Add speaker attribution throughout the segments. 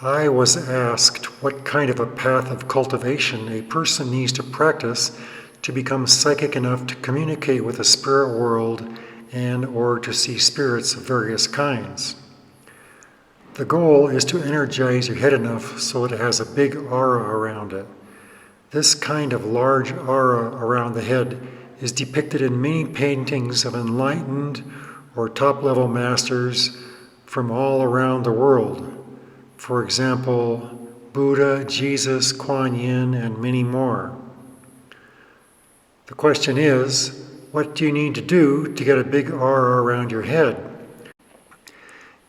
Speaker 1: I was asked what kind of a path of cultivation a person needs to practice to become psychic enough to communicate with the spirit world and or to see spirits of various kinds. The goal is to energize your head enough so that it has a big aura around it. This kind of large aura around the head is depicted in many paintings of enlightened or top-level masters from all around the world. For example, Buddha, Jesus, Kuan Yin, and many more. The question is, what do you need to do to get a big aura around your head?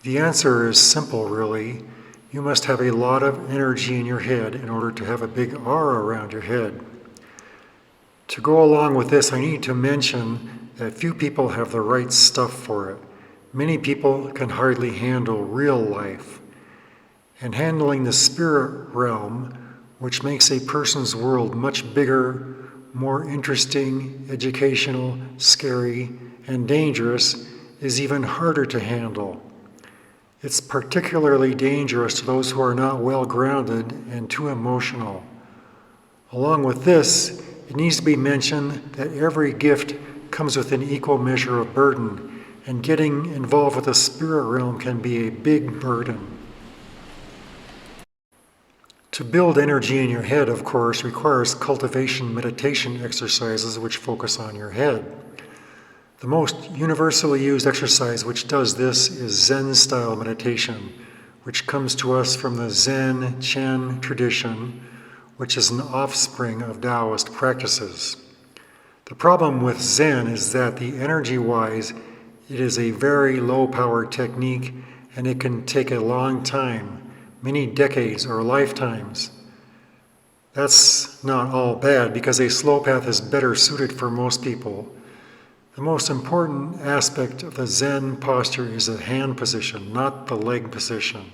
Speaker 1: The answer is simple, really. You must have a lot of energy in your head in order to have a big aura around your head. To go along with this, I need to mention that few people have the right stuff for it. Many people can hardly handle real life. And handling the spirit realm, which makes a person's world much bigger, more interesting, educational, scary, and dangerous, is even harder to handle. It's particularly dangerous to those who are not well grounded and too emotional. Along with this, it needs to be mentioned that every gift comes with an equal measure of burden, and getting involved with the spirit realm can be a big burden. To build energy in your head, of course, requires cultivation meditation exercises which focus on your head. The most universally used exercise which does this is Zen-style meditation, which comes to us from the Zen Tien tradition, which is an offspring of Taoist practices. The problem with Zen is that energy-wise, it is a very low-power technique and it can take a long time, many decades or lifetimes. That's not all bad because a slow path is better suited for most people. The most important aspect of the Zen posture is the hand position, not the leg position.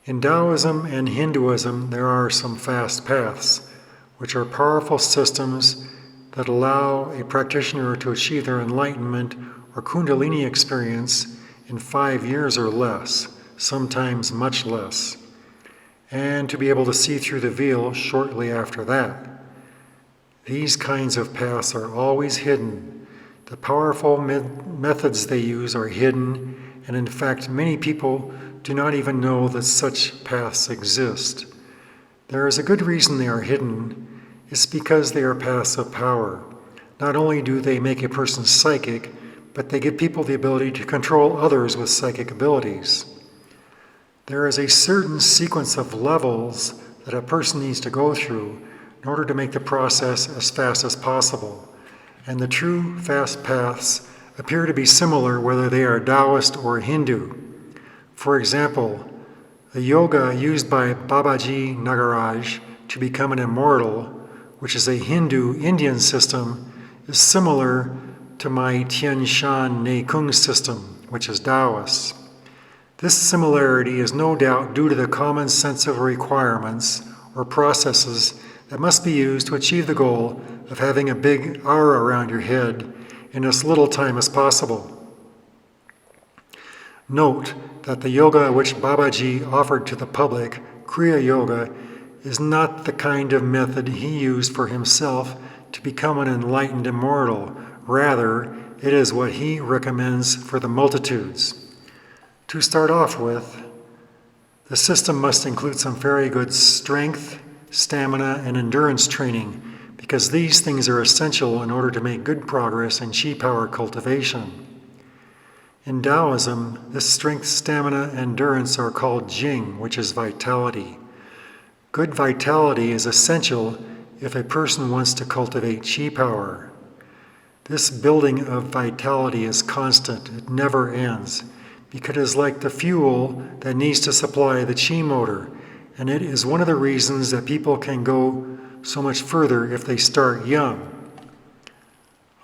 Speaker 1: In Taoism and Hinduism, there are some fast paths, which are powerful systems that allow a practitioner to achieve their enlightenment or Kundalini experience in 5 years or less, sometimes much less, and to be able to see through the veil shortly after that. These kinds of paths are always hidden. The powerful methods they use are hidden, and in fact, many people do not even know that such paths exist. There is a good reason they are hidden. It's because they are paths of power. Not only do they make a person psychic, but they give people the ability to control others with psychic abilities. There is a certain sequence of levels that a person needs to go through in order to make the process as fast as possible. And the true fast paths appear to be similar whether they are Taoist or Hindu. For example, the yoga used by Babaji Nagaraj to become an immortal, which is a Hindu Indian system, is similar to my Tien Shan Kung system, which is Taoist. This similarity is no doubt due to the common sense of requirements or processes that must be used to achieve the goal of having a big aura around your head in as little time as possible. Note that the yoga which Babaji offered to the public, Kriya Yoga, is not the kind of method he used for himself to become an enlightened immortal. Rather, it is what he recommends for the multitudes. To start off with, the system must include some very good strength, stamina, and endurance training, because these things are essential in order to make good progress in chi power cultivation. In Taoism, this strength, stamina, and endurance are called Jing, which is vitality. Good vitality is essential if a person wants to cultivate chi power. This building of vitality is constant, it never ends, because it is like the fuel that needs to supply the chi motor, and it is one of the reasons that people can go so much further if they start young.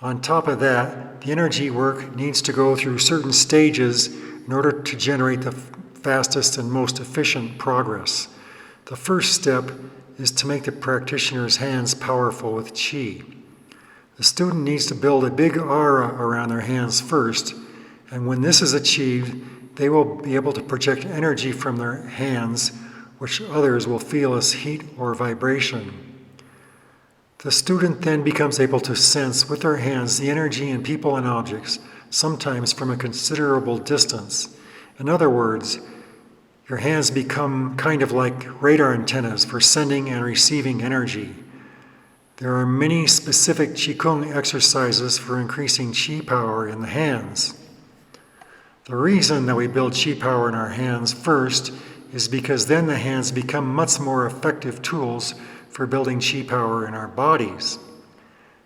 Speaker 1: On top of that, the energy work needs to go through certain stages in order to generate the fastest and most efficient progress. The first step is to make the practitioner's hands powerful with chi. The student needs to build a big aura around their hands first, and when this is achieved, they will be able to project energy from their hands, which others will feel as heat or vibration. The student then becomes able to sense with their hands the energy in people and objects, sometimes from a considerable distance. In other words, your hands become kind of like radar antennas for sending and receiving energy. There are many specific Qigong exercises for increasing Qi power in the hands. The reason that we build Qi power in our hands first is because then the hands become much more effective tools for building Qi power in our bodies.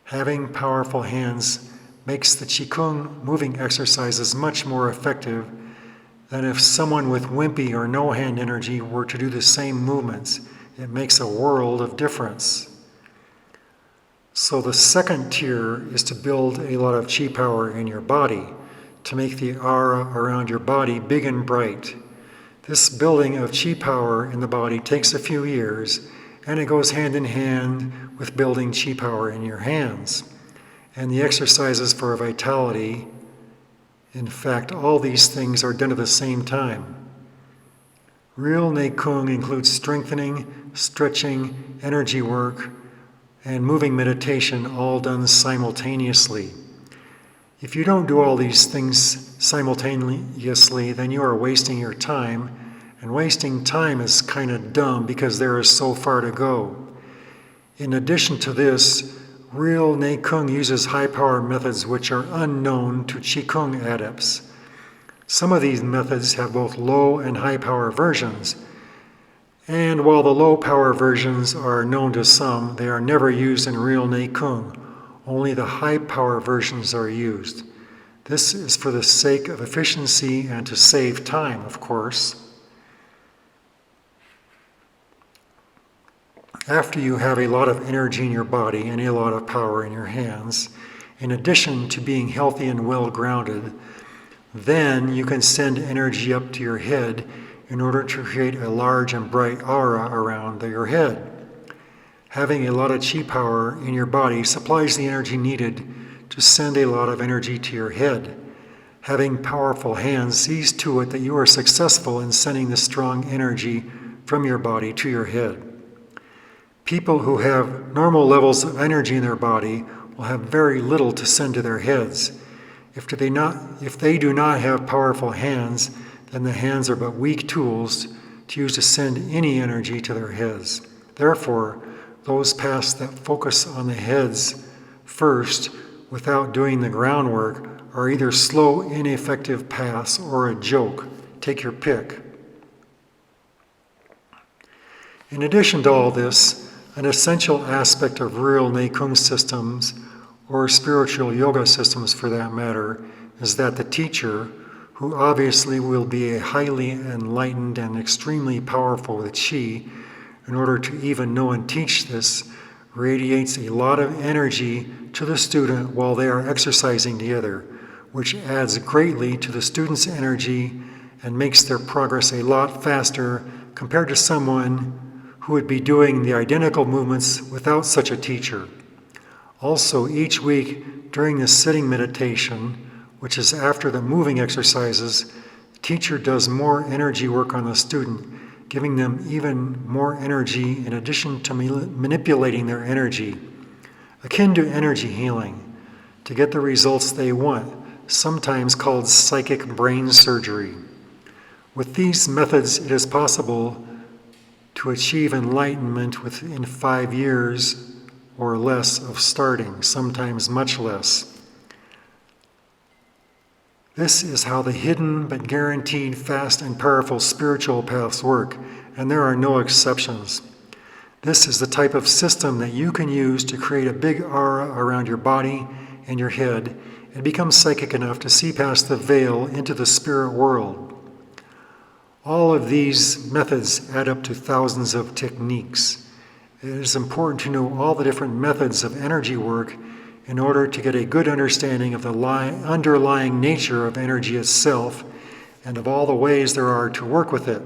Speaker 1: Having powerful hands makes the Qigong moving exercises much more effective than if someone with wimpy or no hand energy were to do the same movements. It makes a world of difference. So the second tier is to build a lot of Qi power in your body, to make the aura around your body big and bright. This building of Qi power in the body takes a few years, and it goes hand in hand with building Qi power in your hands. And the exercises for vitality, in fact, all these things are done at the same time. Real Neikung includes strengthening, stretching, energy work, and moving meditation, all done simultaneously. If you don't do all these things simultaneously, then you are wasting your time, and wasting time is kind of dumb because there is so far to go. In addition to this, real Neikung uses high-power methods which are unknown to Qigong adepts. Some of these methods have both low and high-power versions, and while the low-power versions are known to some, they are never used in real Neikung. Only the high-power versions are used. This is for the sake of efficiency and to save time, of course. After you have a lot of energy in your body and a lot of power in your hands, in addition to being healthy and well-grounded, then you can send energy up to your head in order to create a large and bright aura around your head. Having a lot of Qi power in your body supplies the energy needed to send a lot of energy to your head. Having powerful hands sees to it that you are successful in sending the strong energy from your body to your head. People who have normal levels of energy in their body will have very little to send to their heads. If they do not have powerful hands, then the hands are but weak tools to use to send any energy to their heads. Therefore, those paths that focus on the heads first without doing the groundwork are either slow, ineffective paths or a joke. Take your pick. In addition to all this, an essential aspect of real Neikung systems, or spiritual yoga systems for that matter, is that the teacher, who obviously will be a highly enlightened and extremely powerful with Qi, in order to even know and teach this, radiates a lot of energy to the student while they are exercising together, which adds greatly to the student's energy and makes their progress a lot faster compared to someone who would be doing the identical movements without such a teacher. Also, each week during the sitting meditation, which is after the moving exercises, the teacher does more energy work on the student, giving them even more energy in addition to manipulating their energy, akin to energy healing, to get the results they want, sometimes called psychic brain surgery. With these methods, it is possible to achieve enlightenment within 5 years or less of starting, sometimes much less. This is how the hidden but guaranteed fast and powerful spiritual paths work, and there are no exceptions. This is the type of system that you can use to create a big aura around your body and your head and become psychic enough to see past the veil into the spirit world. All of these methods add up to thousands of techniques. It is important to know all the different methods of energy work in order to get a good understanding of the underlying nature of energy itself and of all the ways there are to work with it.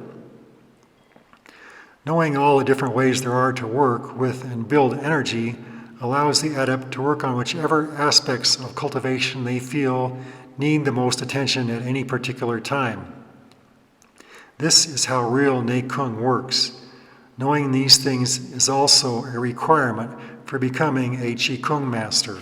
Speaker 1: Knowing all the different ways there are to work with and build energy allows the adept to work on whichever aspects of cultivation they feel need the most attention at any particular time. This is how real Neikung works. Knowing these things is also a requirement for becoming a Qigong master.